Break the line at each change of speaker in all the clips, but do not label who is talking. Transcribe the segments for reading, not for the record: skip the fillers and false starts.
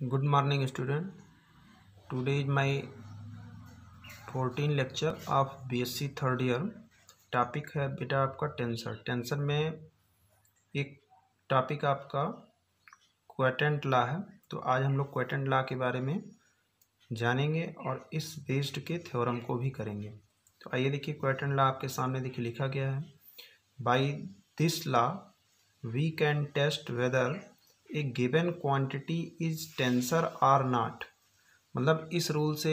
Good morning, student. Today is my 14 lecture of BSc third year. Topic है बेटा आपका tensor. Tensor में एक टॉपिक आपका क्वोटेंट लॉ है. तो आज हम लोग क्वोटेंट लॉ के बारे में जानेंगे और इस बेस्ड के थ्योरम को भी करेंगे. तो आइए देखिए, क्वोटेंट लॉ आपके सामने देखिए लिखा गया है. By this law we can test whether a given quantity is tensor or not. मतलब इस रूल से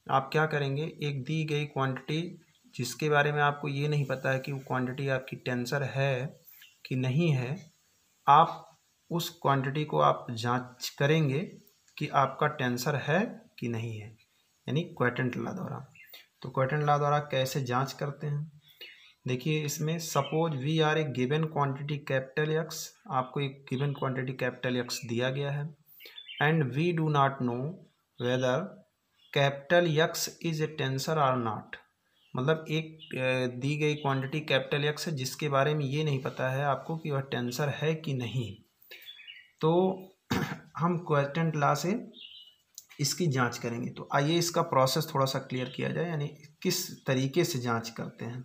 आप क्या करेंगे, एक दी गई क्वांटिटी जिसके बारे में आपको ये नहीं पता है कि वो क्वांटिटी आपकी टेंसर है कि नहीं है, आप उस क्वांटिटी को आप जांच करेंगे कि आपका टेंसर है कि नहीं है, यानी क्वोटेंट लॉ द्वारा. तो क्वोटेंट लॉ द्वारा कैसे जांच करते हैं, देखिए इसमें suppose we are a given quantity capital X. आपको एक गिवन क्वांटिटी कैपिटल एक्स दिया गया है and we do not know whether capital X is a tensor or not. मतलब एक दी गई क्वांटिटी कैपिटल एक्स है जिसके बारे में ये नहीं पता है आपको कि वह टेंसर है कि नहीं. तो हम क्वोटेंट लॉ से इसकी जांच करेंगे. तो आइए इसका प्रोसेस थोड़ा सा क्लियर किया जाए, यानी किस तरीके से जांच करते हैं.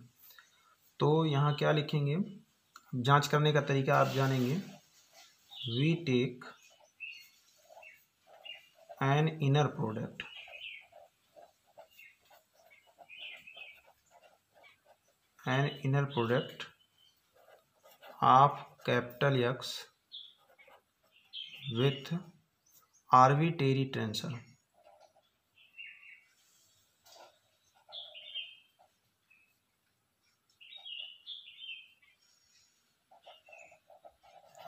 तो यहाँ क्या लिखेंगे, जांच करने का तरीका आप जानेंगे. We take an inner product of capital X with arbitrary tensor.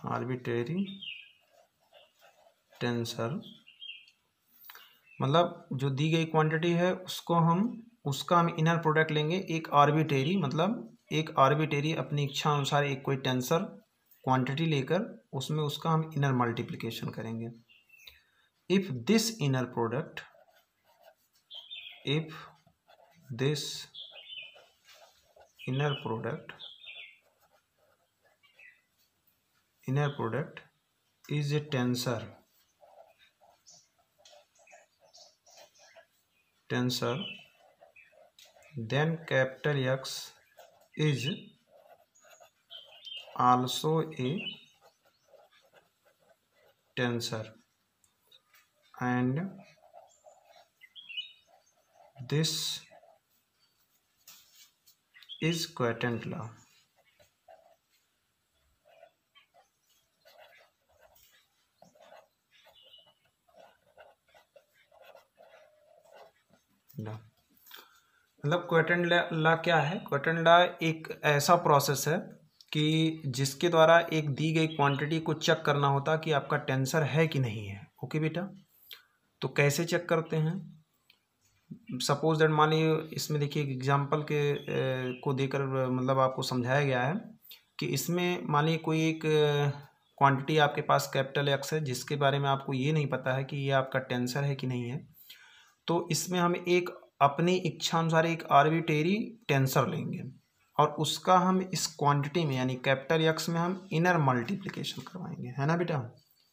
Arbitrary tensor मतलब जो दी गई क्वांटिटी है उसका हम इनर प्रोडक्ट लेंगे. एक आर्बिट्रेरी मतलब एक आर्बिट्रेरी अपनी इच्छा अनुसार एक कोई टेंसर क्वांटिटी लेकर उसमें उसका हम इनर मल्टीप्लिकेशन करेंगे. If this inner product is a tensor then capital X is also a tensor and this is quotient law. मतलब क्वोटेंट लॉ क्या है. क्वोटेंट लॉ एक ऐसा प्रोसेस है कि जिसके द्वारा एक दी गई क्वांटिटी को चेक करना होता कि आपका टेंसर है कि नहीं है. ओके बेटा, तो कैसे चेक करते हैं. सपोज दैट मान लीजिए इसमें देखिए एग्जांपल के को देकर मतलब आपको समझाया गया है कि इसमें मान लीजिए कोई एक क्वांटिटी आपके पास कैपिटल एक्स है जिसके बारे में आपको ये नहीं पता है कि ये आपका टेंसर है कि नहीं है. तो इसमें हम एक अपनी इच्छा अनुसार एक आर्बिट्रेरी टेंसर लेंगे और उसका हम इस क्वांटिटी में यानी कैपिटल एक्स में हम इनर मल्टीप्लिकेशन करवाएंगे, है ना बेटा,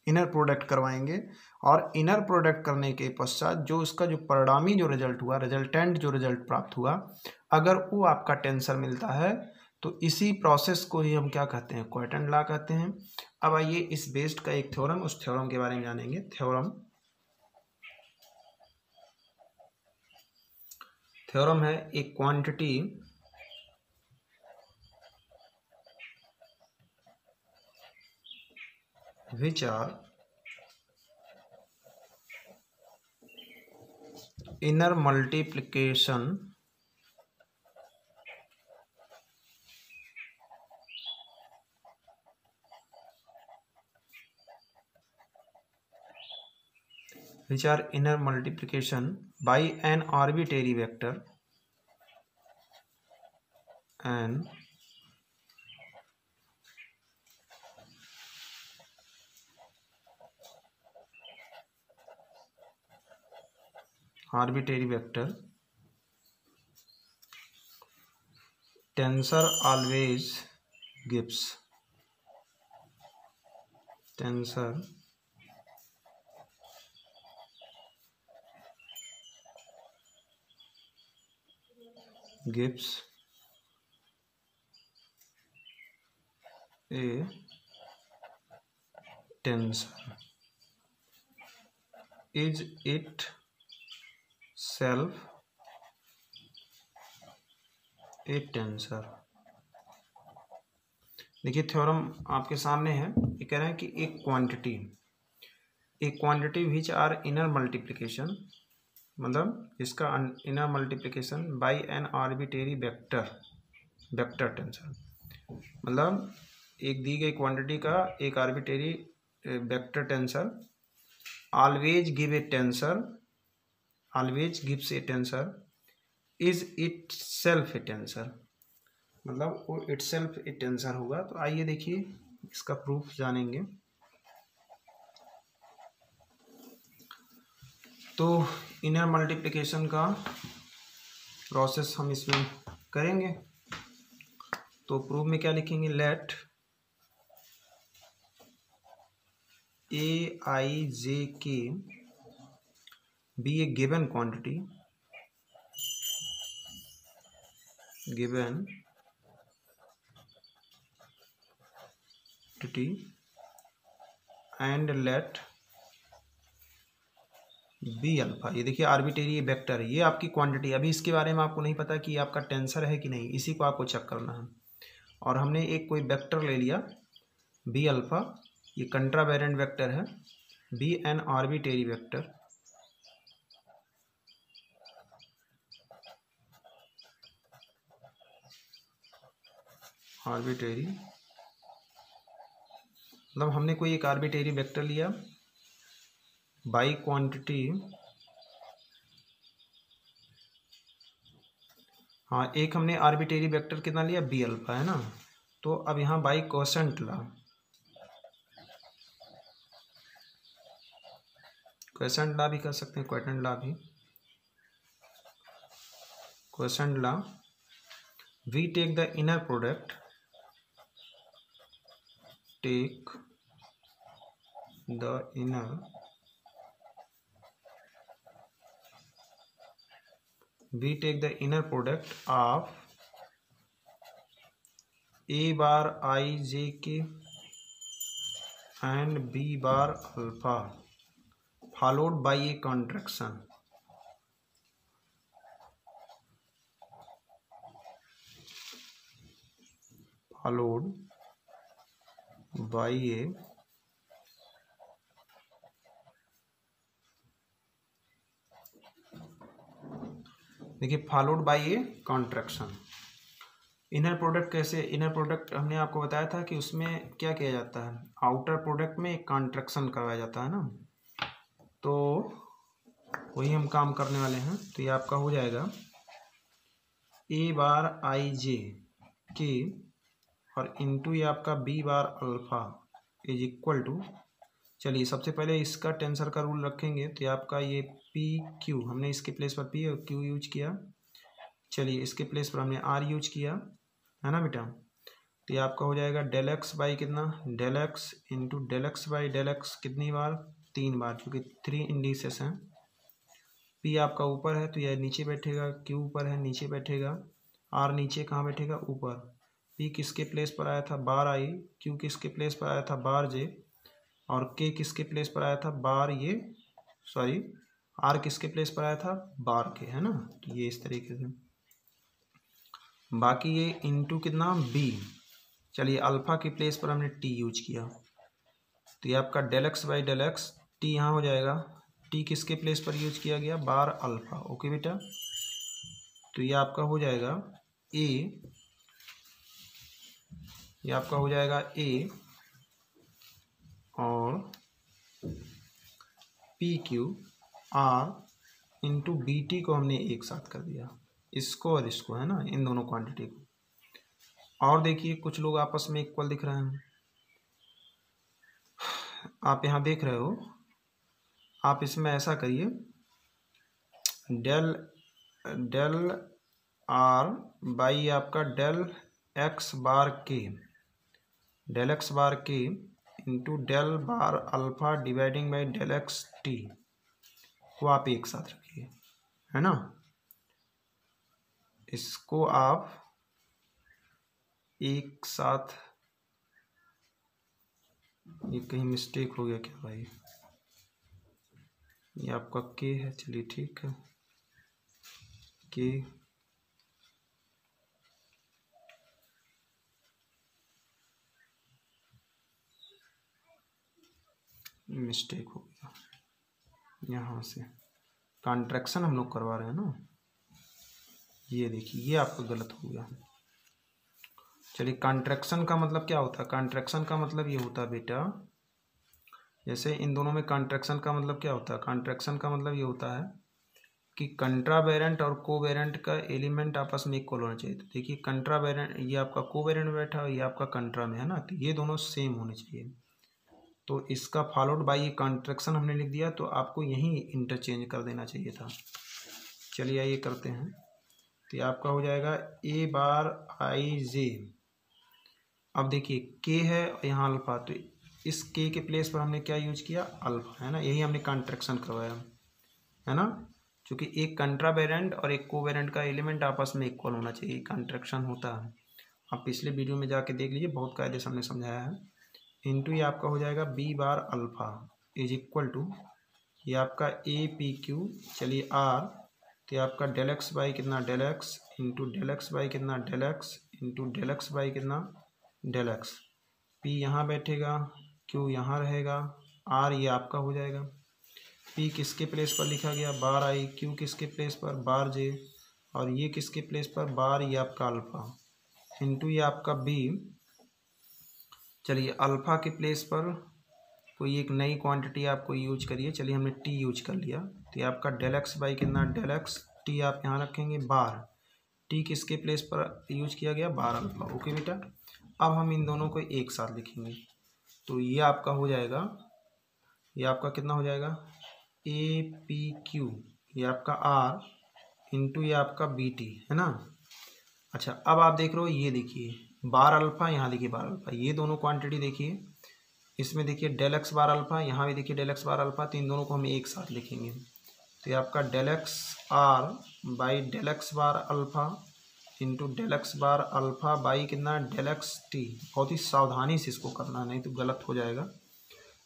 इनर प्रोडक्ट करवाएंगे. और इनर प्रोडक्ट करने के पश्चात जो उसका जो परिणामी जो रिजल्ट हुआ, रिजल्टेंट जो रिजल्ट प्राप्त हुआ, अगर वो आपका टेंसर मिलता है तो इसी प्रोसेस को ही हम क्या कहते हैं, क्वोटेंट लॉ कहते हैं. अब आइए इस बेस्ड का एक थ्योरम, उस थ्योरम के बारे में जानेंगे. थ्योरम है एक quantity which are inner multiplication by an arbitrary vector and arbitrary vector. Tensor always gives gives a tensor, is it self a tensor। देखिए थ्योरम आपके सामने है, ये कह रहे हैं कि एक quantity which are inner multiplication, मतलब इसका inner multiplication by an arbitrary vector tensor, मतलब एक दी गई क्वांटिटी का एक arbitrary vector tensor always gives a tensor is itself a tensor, मतलब वो इट सेल्फ ए टेंसर होगा। तो आइए देखिए इसका प्रूफ जानेंगे। तो इनर मल्टीप्लिकेशन का प्रोसेस हम इसमें करेंगे। तो प्रूफ में क्या लिखेंगे, late A I J K be a given quantity and let B alpha, ये देखिए आर्बिट्रेरी वेक्टर है, ये आपकी क्वांटिटी। अभी इसके बारे में आपको नहीं पता कि आपका टेंसर है कि नहीं, इसी को आपको चेक करना है। और हमने एक कोई वेक्टर ले लिया बी अल्फा, ये कंट्रावेरेंट वेक्टर है, बी एन आर्बिट्रेरी वेक्टर, मतलब हमने कोई एक आर्बिट्रेरी वेक्टर लिया बाई क्वांटिटी, हाँ एक हमने आर्बिट्रेरी वेक्टर कितना लिया बी अल्फा, है ना। तो अब यहाँ by quotient law, quotient law भी कर सकते हैं, quotient law, we take the inner product, we take the inner product of a bar I j k and b bar alpha followed by a contraction, देखिए followed by A contraction. Inner product कैसे, inner product हमने आपको बताया था कि उसमें क्या किया जाता है, आउटर प्रोडक्ट में एक कॉन्ट्रैक्शन करवाया जाता है ना। तो वही हम काम करने वाले हैं। तो ये आपका हो जाएगा ए बार आई जे के और इंटू ये आपका B bar alpha is equal to, चलिए सबसे पहले इसका टेंसर का रूल रखेंगे। तो ये आपका ये पी क्यू, हमने इसके प्लेस पर पी और क्यू यूज किया, चलिए इसके प्लेस पर हमने आर यूज किया, है ना बेटा। तो ये आपका हो जाएगा डेल एक्स बाई कितना, del x into del x by del X कितनी बार, 3 बार, क्योंकि 3 इंडिसेस हैं। पी आपका ऊपर है तो यह नीचे बैठेगा, क्यू ऊपर है नीचे बैठेगा, आर नीचे कहाँ बैठेगा ऊपर। पी किसके प्लेस पर आया था बार आई, क्यू किसके प्लेस पर आया था बार जे, और के किसके प्लेस पर आया था बार ये, सॉरी आर किसके प्लेस पर आया था बार के, है ना। तो ये इस तरीके से, बाकी ये इंटू कितना बी, चलिए अल्फा की प्लेस पर हमने टी यूज किया। तो ये आपका del x by del x, T यहाँ हो जाएगा, टी किसके प्लेस पर यूज किया गया बार अल्फा, ओके बेटा। तो ये आपका हो जाएगा ए, ये आपका हो जाएगा ए और P Q R into B T को हमने एक साथ कर दिया, इसको और इसको, है ना, इन दोनों क्वांटिटी को। और देखिए कुछ लोग आपस में इक्वल दिख रहे हैं, आप यहाँ देख रहे हो, आप इसमें ऐसा करिए डेल आर बाई आपका डेल एक्स बार के, डेल एक्स बार के into del bar alpha dividing by del x T को आप एक साथ रखिए, है ना। इसको आप एक साथ, ये कहीं मिस्टेक हो गया क्या भाई, ये आपका के है, चलिए ठीक है, के मिस्टेक हो गया, यहाँ से कॉन्ट्रैक्शन हम लोग करवा रहे हैं ना, ये देखिए ये आपका गलत हो गया। चलिए कॉन्ट्रैक्शन का मतलब क्या होता है, कॉन्ट्रैक्शन का मतलब ये होता है बेटा, जैसे इन दोनों में कॉन्ट्रैक्शन का मतलब क्या होता है, कॉन्ट्रैक्शन का मतलब ये होता है कि कंट्रावेरेंट और कोवेरेंट का एलिमेंट आपस में इक्वल होना चाहिए। तो देखिए कंट्रावेरेंट, ये आपका कोवेरेंट में बैठा है, ये आपका कंट्रा में है ना, तो ये दोनों सेम होने चाहिए। तो इसका फॉलोड बाय ये कॉन्ट्रैक्शन हमने लिख दिया, तो आपको यहीं इंटरचेंज कर देना चाहिए था। चलिए आइए करते हैं, तो ये आपका हो जाएगा ए बार आई जे। अब देखिए के है यहाँ अल्फा, तो इस के प्लेस पर हमने क्या यूज किया, अल्फा, है ना, यही हमने कॉन्ट्रैक्शन करवाया, है ना, क्योंकि एक कंट्रावेरेंट और एक कोवेरेंट का एलिमेंट आपस में इक्वल होना चाहिए, कॉन्ट्रैक्शन होता है। आप पिछले वीडियो में जाके देख लीजिए, बहुत कायदे से हमने समझाया है। इंटू ये आपका हो जाएगा B bar alpha is equal to, ये आपका ए पी क्यू, चलिए आर, तो ये आपका डेल एक्स बाई कितना, del x into del x by कितना, del x into del x by कितना, डेल एक्स। पी यहाँ बैठेगा, क्यू यहाँ रहेगा, आर ये आपका हो जाएगा। पी किसके प्लेस पर लिखा गया, बार आई, क्यू किसके प्लेस पर, बार जे, और ये किसके प्लेस पर, बार ये आपका अल्फा, इंटू ये आपका बी। चलिए अल्फा के प्लेस पर कोई एक नई क्वांटिटी आपको यूज करिए, चलिए हमने टी यूज कर लिया, तो ये आपका डेल एक्स बाई कितना, डेल एक्स, टी आप यहाँ रखेंगे बार, टी किसके प्लेस पर यूज किया गया, बार अल्फा। ओके बेटा, अब हम इन दोनों को एक साथ लिखेंगे, तो ये आपका हो जाएगा, ये आपका कितना हो जाएगा, ए पी क्यू, ये आपका आर इंटू ये आपका बी टी, है ना। अच्छा अब आप देख रहे हो, ये देखिए बार अल्फा, यहाँ देखिए बार अल्फा, ये दोनों क्वांटिटी देखिए, इसमें देखिए डेल एक्स बार अल्फा, यहाँ भी देखिए डेल एक्स बार अल्फा, तो इन दोनों को हम एक साथ लिखेंगे, तो ये आपका del x R by del x bar alpha into del x bar alpha by कितना, डेल एक्स टी। बहुत ही सावधानी से इसको करना, नहीं तो गलत हो जाएगा।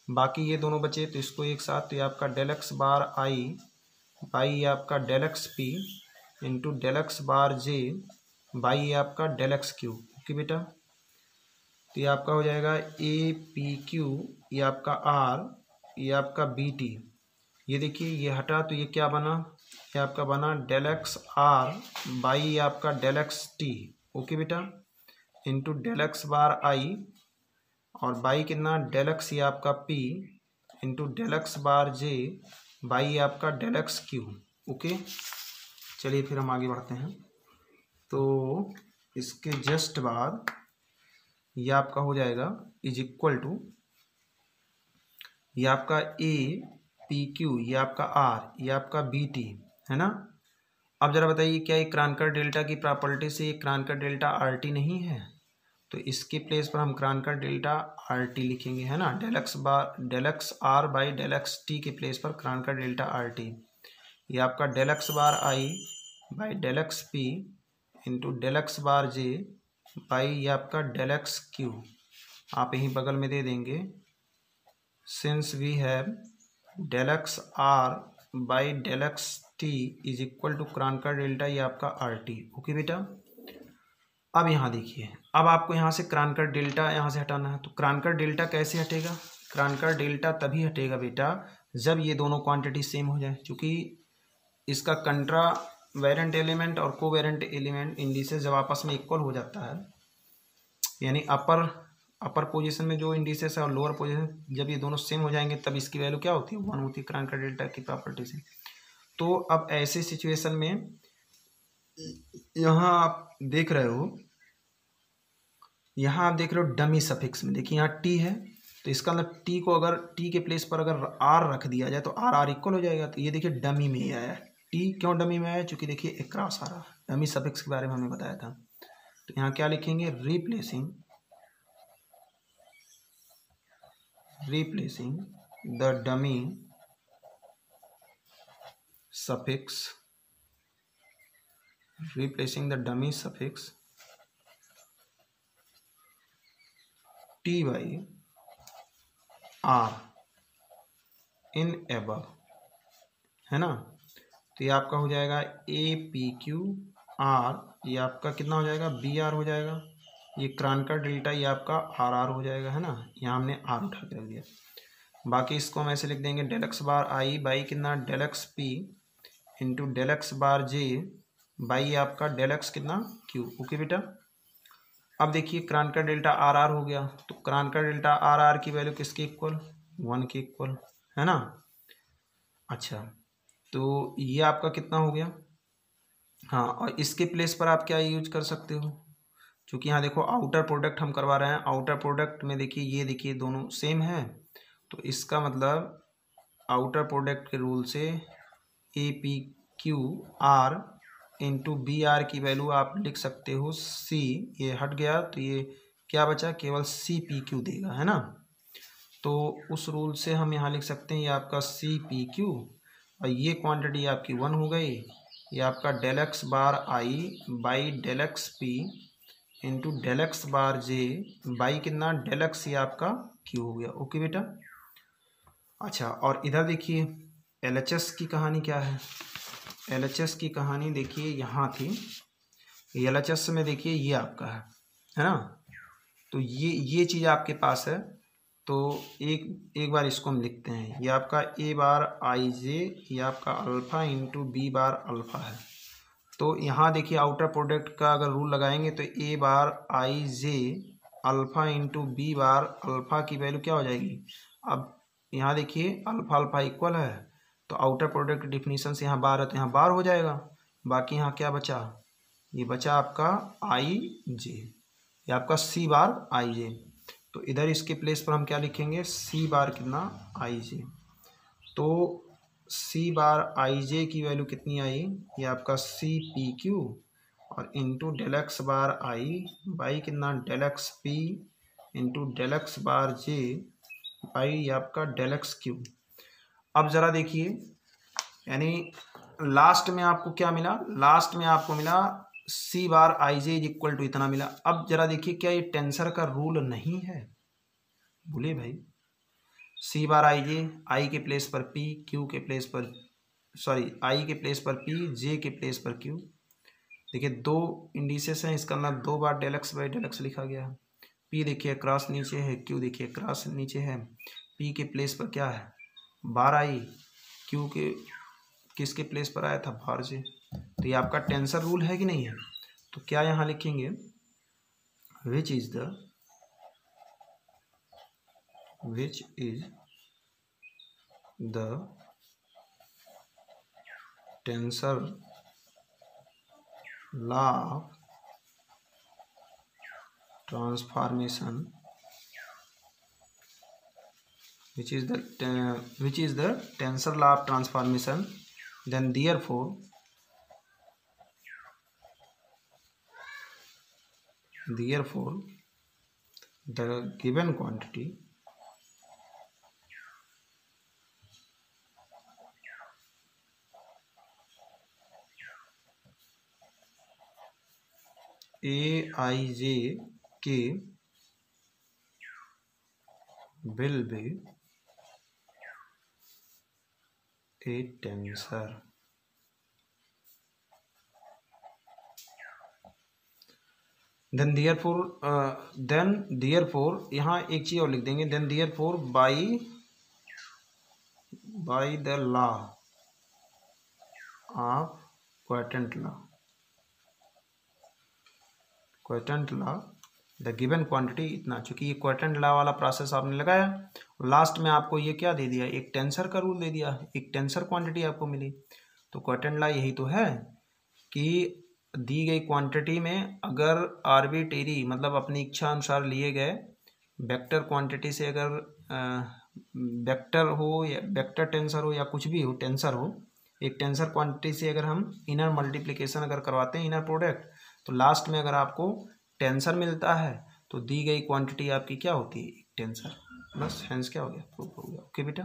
बाकी ये दोनों बचे तो इसको एक साथ, तो ये आपका del x bar I by ये आपका del x P into del x bar J by ये आपका डेल एक्स क्यू। ओके बेटा, तो ये आपका हो जाएगा ए पी क्यू, ये आपका आर, ये आपका बी टी, ये देखिए ये हटा तो ये क्या बना, ये आपका बना डेल एक्स आर बाई ये आपका डेल एक्स टी। ओके बेटा, into del x bar I और बाई कितना, डेल एक्स ये आपका P into del x bar J by ये आपका डेल एक्स क्यू। ओके, चलिए फिर हम आगे बढ़ते हैं। तो इसके जस्ट बाद ये आपका हो जाएगा इज इक्वल टू, ये आपका ए पी क्यू, ये आपका आर, ये आपका बी टी, है ना। अब जरा बताइए क्या ये क्रांकर डेल्टा की प्रॉपर्टी से ये क्रांकर डेल्टा आर टी नहीं है, तो इसके प्लेस पर हम क्रांकर डेल्टा आर टी लिखेंगे, है ना, del x bar del x R by del x T के प्लेस पर क्रांकर डेल्टा आर टी, ये आपका del x bar I by del x P into del x bar J by ये आपका del x Q. आप यहीं बगल में दे देंगे, since we have del x R by del x T is equal to Kronecker delta ये आपका आर टी। ओके बेटा, अब यहाँ देखिए, अब आपको यहाँ से क्रांकर डेल्टा यहाँ से हटाना है, तो क्रांकर डेल्टा कैसे हटेगा, क्रांकर डेल्टा तभी हटेगा बेटा जब ये दोनों क्वांटिटी सेम हो जाए, क्योंकि इसका कंट्रा वेरेंट एलिमेंट और कोवेरेंट एलिमेंट इंडिसेस जब आपस में इक्वल हो जाता है, यानी अपर पोजीशन में जो इंडिसेस है और लोअर पोजीशन, जब ये दोनों सेम हो जाएंगे तब इसकी वैल्यू क्या होती है, 1 होती है, क्रांकर डेल्टा की प्रॉपर्टी से। तो अब ऐसे सिचुएशन में यहाँ आप देख रहे हो, यहाँ आप देख रहे हो डमी सफिक्स में, देखिए यहाँ टी है, तो इसका मतलब टी को अगर टी के प्लेस पर अगर आर रख दिया जाए तो आर आर इक्वल हो जाएगा। तो ये देखिए डमी में ही आया है, टी क्यों डमी में आया, चूंकि देखिए एक क्रॉस आ रहा है, डमी सफिक्स के बारे में हमने बताया था। तो यहाँ क्या लिखेंगे, replacing the dummy suffix replacing the dummy suffix t by r in above, है ना। तो ये आपका हो जाएगा APQR, ये आपका कितना हो जाएगा BR हो जाएगा। ये क्रांकर डेल्टा ये आपका RR हो जाएगा, है ना। यहाँ हमने R उठा के रख दिया। बाकी इसको हम ऐसे लिख देंगे del x bar I by कितना del x P into del x bar J by आपका डेल एक्स कितना क्यू। ओके बेटा, अब देखिए क्रांकर डेल्टा RR हो गया, तो क्रांकर डेल्टा RR की वैल्यू किसके इक्वल 1 के इक्वल, है ना। अच्छा, तो ये आपका कितना हो गया। हाँ, और इसके प्लेस पर आप क्या यूज कर सकते हो, क्योंकि यहाँ देखो आउटर प्रोडक्ट हम करवा रहे हैं। आउटर प्रोडक्ट में देखिए ये देखिए दोनों सेम है, तो इसका मतलब आउटर प्रोडक्ट के रूल से APQR इंटू BR की वैल्यू आप लिख सकते हो C, ये हट गया तो ये क्या बचा, केवल CPQ देगा, है ना। तो उस रूल से हम यहाँ लिख सकते हैं ये आपका CPQ, और ये क्वांटिटी आपकी 1 हो गई। ये आपका del x bar I by del x P into del x bar J by कितना डेल एक्स, ये आपका क्यू हो गया। ओके बेटा। अच्छा, और इधर देखिए LHS की कहानी क्या है। LHS की कहानी देखिए यहाँ थी, LHS में देखिए ये आपका है ना। तो ये चीज़ आपके पास है, तो एक बार इसको हम लिखते हैं। ये आपका A बार आई जे, ये आपका अल्फ़ा इंटू B बार अल्फ़ा है। तो यहाँ देखिए आउटर प्रोडक्ट का अगर रूल लगाएंगे तो A bar I J alpha into B bar alpha की वैल्यू क्या हो जाएगी। अब यहाँ देखिए अल्फ़ा अल्फ़ा इक्वल है, तो आउटर प्रोडक्ट डिफिनीशन से यहाँ बार है तो यहाँ बार हो जाएगा। बाकी यहाँ क्या बचा, ये बचा आपका आई जे, ये आपका C बार आई जे। तो इधर इसके प्लेस पर हम क्या लिखेंगे, C बार कितना आई जे। तो C बार आई जे की वैल्यू कितनी आई, ये आपका CPQ और into del x bar I by कितना del x P into del x bar J by ये आपका डेल एक्स क्यू। अब ज़रा देखिए, यानी लास्ट में आपको क्या मिला, लास्ट में आपको मिला C bar I J is equal to इतना मिला। अब जरा देखिए क्या ये टेंसर का रूल नहीं है, बोलिए भाई। C बार आई जे, आई के प्लेस पर P, Q के प्लेस पर सॉरी आई के प्लेस पर P, J के प्लेस पर Q। देखिए दो इंडिसेस हैं, इसका मतलब 2 बार del x by del x लिखा गया है। P देखिए क्रॉस नीचे है, Q देखिए क्रॉस नीचे है। P के प्लेस पर क्या है बार आई, Q के किसके प्लेस पर आया था बार जे। तो ये आपका टेंसर रूल है कि नहीं है। तो क्या यहाँ लिखेंगे, which is the tensor law of transformation, which is the tensor law of transformation, then therefore the given quantity Aij k will be a tensor। then therefore यहाँ एक चीज और लिख देंगे, then therefore by the law of quotient law the given quantity इतना। चूंकि ये क्वोटेंट law वाला प्रोसेस आपने लगाया, लास्ट में आपको ये क्या दे दिया, एक टेंसर का रूल दे दिया, एक टेंसर क्वांटिटी आपको मिली। तो क्वोटेंट लॉ यही तो है कि दी गई क्वांटिटी में अगर आर्बिट्रेरी मतलब अपनी इच्छा अनुसार लिए गए वेक्टर क्वांटिटी से अगर वेक्टर हो या वेक्टर टेंसर हो या कुछ भी हो टेंसर हो, एक टेंसर क्वांटिटी से अगर हम इनर मल्टीप्लिकेशन अगर करवाते हैं इनर प्रोडक्ट, तो लास्ट में अगर आपको टेंसर मिलता है तो दी गई क्वांटिटी आपकी क्या होती है, टेंसर। बस हेंस क्या हो गया, प्रूफ हो गया। ओके बेटा।